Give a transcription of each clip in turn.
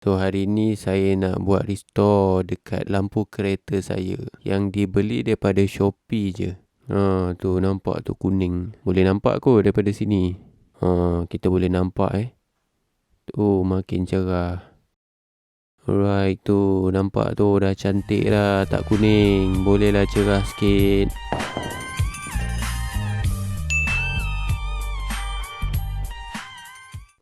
So hari ni saya nak buat restore dekat lampu kereta saya yang dibeli daripada Shopee je. Tu nampak tu kuning. Boleh nampak kot daripada sini. Kita boleh nampak Tu makin cerah. Alright, tu nampak tu dah cantik dah, tak kuning. Bolehlah cerah sikit.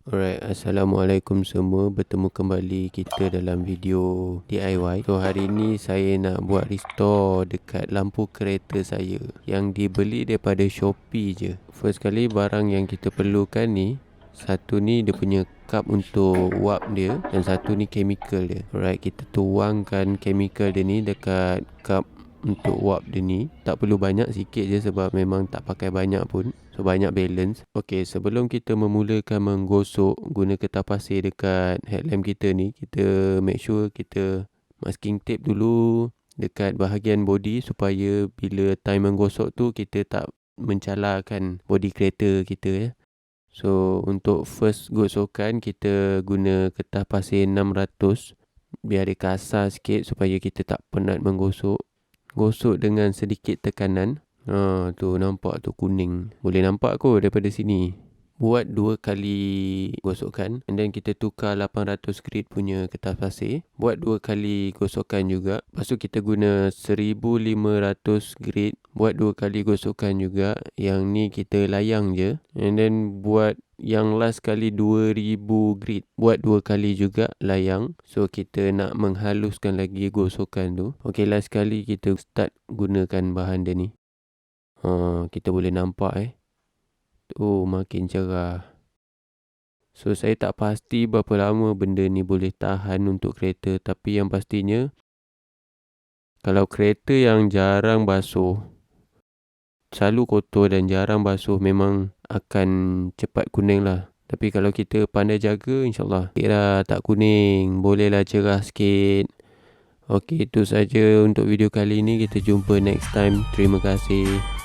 Alright, Assalamualaikum semua. Bertemu kembali kita dalam video DIY. So hari ni saya nak buat restore dekat lampu kereta saya yang dibeli daripada Shopee je. First kali barang yang kita perlukan ni, satu ni dia punya cup untuk wap dia, dan satu ni chemical dia. Alright, kita tuangkan chemical dia ni dekat cup untuk wap dia ni. Tak perlu banyak, sikit je sebab memang tak pakai banyak pun. So banyak balance. Okay, sebelum kita memulakan menggosok guna kertas pasir dekat headlamp kita ni, kita make sure kita masking tape dulu dekat bahagian body supaya bila time menggosok tu kita tak mencalarkan body kereta kita So untuk first gosokan kita guna kertas pasir 600 biar dia kasar sikit supaya kita tak penat menggosok. Gosok dengan sedikit tekanan. Tu nampak tu kuning. Boleh nampak kot daripada sini. Buat 2 kali gosokan, and then kita tukar 800 grit punya kertas pasir. Buat 2 kali gosokan juga. Lepas tu kita guna 1500 grit. Buat 2 kali gosokan juga. Yang ni kita layang je. And then buat yang last kali 2000 grit. Buat 2 kali juga layang. So kita nak menghaluskan lagi gosokan tu. Okay, last kali kita start gunakan bahan dia ni. Kita boleh nampak makin cerah. So saya tak pasti berapa lama benda ni boleh tahan untuk kereta, tapi yang pastinya kalau kereta yang jarang basuh, selalu kotor dan jarang basuh, memang akan cepat kuning lah. Tapi kalau kita pandai jaga, insyaAllah tak kuning, bolehlah cerah sikit. Okay, itu saja untuk video kali ini. Kita jumpa next time. Terima kasih.